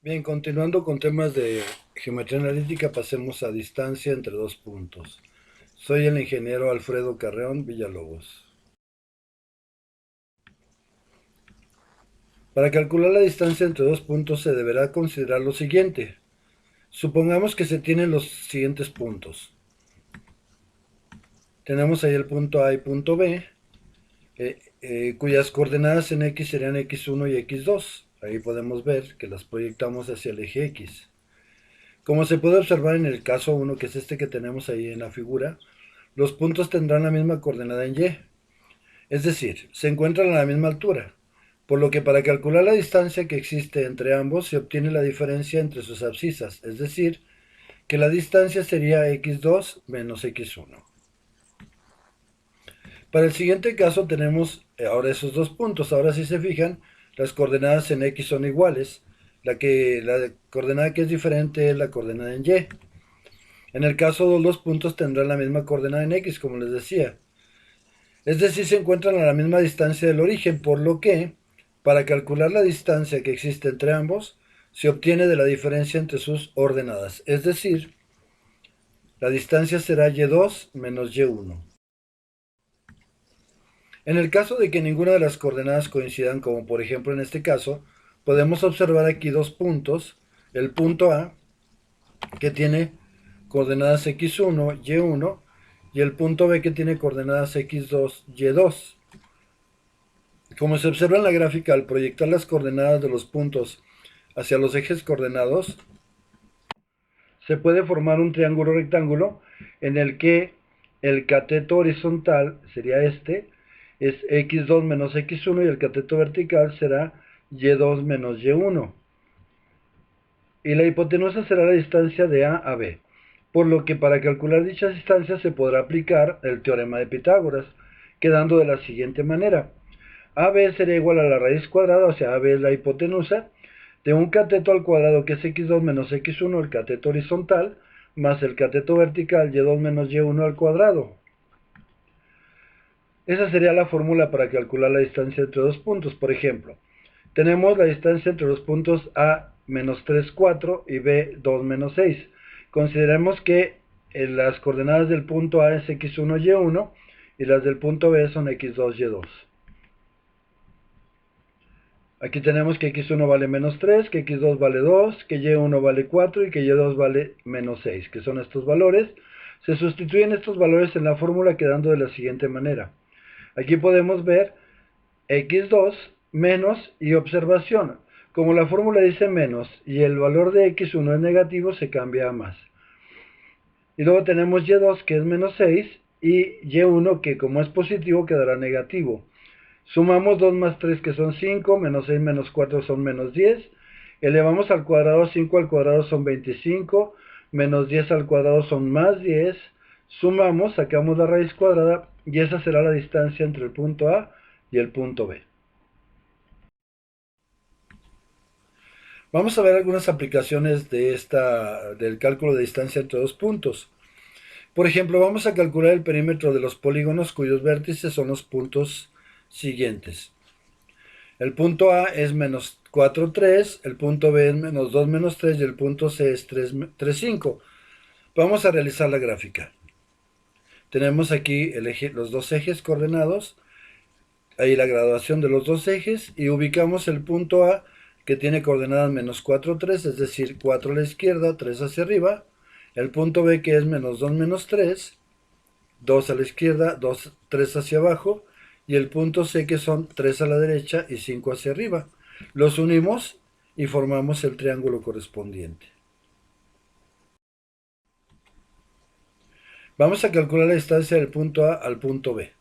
Bien, continuando con temas de geometría analítica, pasemos a distancia entre dos puntos. Soy el ingeniero Alfredo Carreón Villalobos. Para calcular la distancia entre dos puntos se deberá considerar lo siguiente. Supongamos que se tienen los siguientes puntos. Tenemos ahí el punto A y punto B, cuyas coordenadas en X serían X1 y X2. Ahí podemos ver que las proyectamos hacia el eje X. Como se puede observar en el caso 1, que es este que tenemos ahí en la figura, los puntos tendrán la misma coordenada en Y, es decir, se encuentran a la misma altura, por lo que para calcular la distancia que existe entre ambos se obtiene la diferencia entre sus abscisas, es decir, que la distancia sería x2 menos x1. Para el siguiente caso tenemos ahora esos dos puntos. Ahora si se fijan, las coordenadas en x son iguales, la coordenada que es diferente es la coordenada en y. En el caso de los puntos tendrán la misma coordenada en x, como les decía. Es decir, se encuentran a la misma distancia del origen, por lo que, para calcular la distancia que existe entre ambos, se obtiene de la diferencia entre sus ordenadas. Es decir, la distancia será y2 menos y1. En el caso de que ninguna de las coordenadas coincidan, como por ejemplo en este caso, podemos observar aquí dos puntos. El punto A, que tiene coordenadas x1, y1, y el punto B, que tiene coordenadas x2, y2. Como se observa en la gráfica, al proyectar las coordenadas de los puntos hacia los ejes coordenados, se puede formar un triángulo rectángulo en el que el cateto horizontal sería este, es x2 menos x1, y el cateto vertical será y2 menos y1. Y la hipotenusa será la distancia de A a B. Por lo que para calcular dichas distancias se podrá aplicar el teorema de Pitágoras, quedando de la siguiente manera. AB sería igual a la raíz cuadrada, o sea, AB es la hipotenusa, de un cateto al cuadrado, que es x2 menos x1, el cateto horizontal, más el cateto vertical, y2 menos y1 al cuadrado. Esa sería la fórmula para calcular la distancia entre dos puntos. Por ejemplo, tenemos la distancia entre los puntos A menos 3, 4 y B 2 menos 6. Consideremos que las coordenadas del punto A es x1, y1 y las del punto B son x2, y2. Aquí tenemos que x1 vale menos 3, que x2 vale 2, que y1 vale 4 y que y2 vale menos 6, que son estos valores. Se sustituyen estos valores en la fórmula, quedando de la siguiente manera. Aquí podemos ver x2 menos, y observación, como la fórmula dice menos y el valor de x1 es negativo, se cambia a más. Y luego tenemos y2, que es menos 6, y y1, que como es positivo quedará negativo. Sumamos 2 más 3, que son 5, menos 6 menos 4 son menos 10. Elevamos al cuadrado, 5 al cuadrado son 25, menos 10 al cuadrado son más 10. Sumamos, sacamos la raíz cuadrada, y esa será la distancia entre el punto A y el punto B. Vamos a ver algunas aplicaciones del cálculo de distancia entre dos puntos. Por ejemplo, vamos a calcular el perímetro de los polígonos cuyos vértices son los puntos siguientes. El punto A es menos 4, 3, el punto B es menos 2, menos 3 y el punto C es 3, 3, 5. Vamos a realizar la gráfica. Tenemos aquí los dos ejes coordenados, ahí la graduación de los dos ejes, y ubicamos el punto A, que tiene coordenadas menos 4, 3, es decir, 4 a la izquierda, 3 hacia arriba. El punto B, que es menos 2, menos 3, 2 a la izquierda, 2, 3 hacia abajo, y el punto C, que son 3 a la derecha y 5 hacia arriba. Los unimos y formamos el triángulo correspondiente. Vamos a calcular la distancia del punto A al punto B.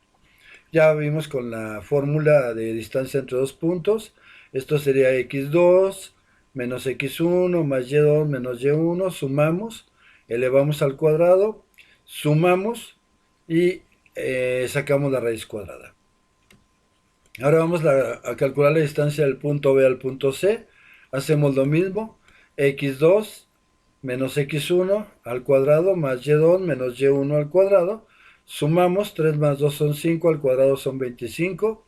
Ya vimos con la fórmula de distancia entre dos puntos. Esto sería x2 menos x1 más y2 menos y1. Sumamos, elevamos al cuadrado, sumamos y sacamos la raíz cuadrada. Ahora vamos a calcular la distancia del punto B al punto C. Hacemos lo mismo, x2 menos x1 al cuadrado más y2 menos y1 al cuadrado. Sumamos, 3 más 2 son 5, al cuadrado son 25.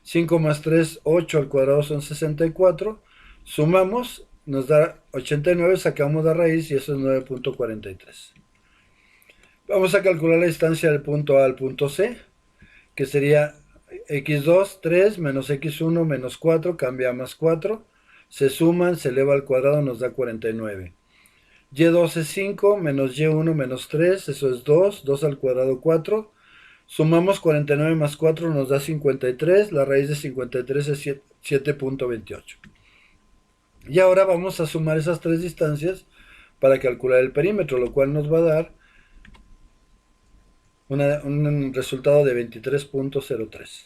5 más 3, 8, al cuadrado son 64. Sumamos, nos da 89, sacamos la raíz y eso es 9.43. Vamos a calcular la distancia del punto A al punto C, que sería x2, 3, menos x1, menos 4, cambia a más 4, se suman, se eleva al cuadrado, nos da 49. Y2 es 5, menos y1, menos 3, eso es 2, 2 al cuadrado 4, sumamos 49 más 4 nos da 53, la raíz de 53 es 7.28. Y ahora vamos a sumar esas tres distancias para calcular el perímetro, lo cual nos va a dar un resultado de 23.03.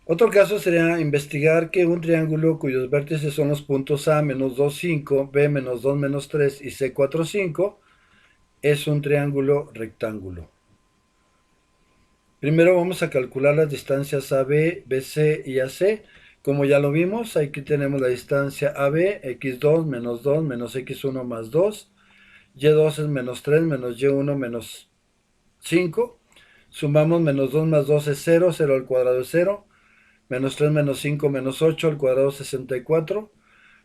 Otro caso sería investigar que un triángulo cuyos vértices son los puntos A menos 2, 5, B menos 2, menos 3 y C 4, 5 es un triángulo rectángulo. Primero vamos a calcular las distancias AB, BC y AC. Como ya lo vimos, aquí tenemos la distancia AB, x2 menos 2 menos x1 más 2. Y2 es menos 3 menos y1 menos 5. Sumamos menos 2 más 2 es 0, 0 al cuadrado es 0. Menos 3 menos 5 menos 8 al cuadrado 64.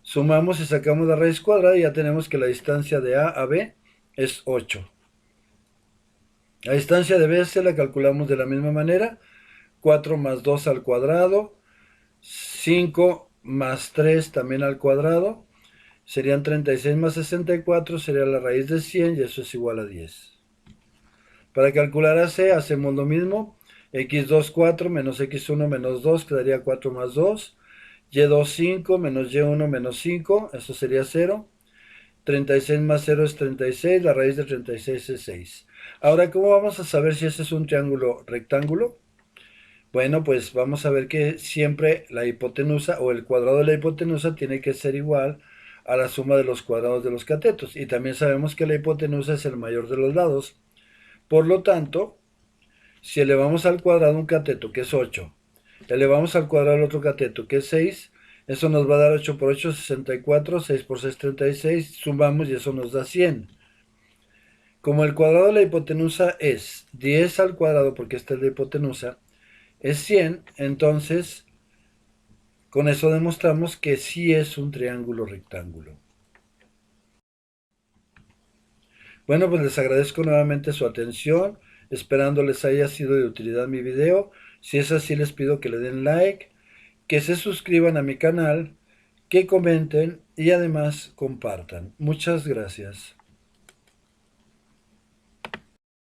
Sumamos y sacamos la raíz cuadrada y ya tenemos que la distancia de A a B es 8. La distancia de BC la calculamos de la misma manera. 4 más 2 al cuadrado. 5 más 3 también al cuadrado. Serían 36 más 64, sería la raíz de 100 y eso es igual a 10. Para calcular AC hacemos lo mismo. x2, 4 menos x1 menos 2 quedaría 4 más 2. y2, 5 menos y1 menos 5, eso sería 0. 36 más 0 es 36, la raíz de 36 es 6. Ahora, ¿cómo vamos a saber si ese es un triángulo rectángulo? Bueno, pues vamos a ver que siempre la hipotenusa o el cuadrado de la hipotenusa tiene que ser igual a la suma de los cuadrados de los catetos. Y también sabemos que la hipotenusa es el mayor de los lados. Por lo tanto, si elevamos al cuadrado un cateto, que es 8, elevamos al cuadrado el otro cateto, que es 6, eso nos va a dar 8 por 8, 64, 6 por 6, 36, sumamos y eso nos da 100. Como el cuadrado de la hipotenusa es 10 al cuadrado, porque esta es la hipotenusa, es 100, entonces con eso demostramos que sí es un triángulo rectángulo. Bueno, pues les agradezco nuevamente su atención, esperando les haya sido de utilidad mi video. Si es así, les pido que le den like, que se suscriban a mi canal, que comenten y además compartan. Muchas gracias.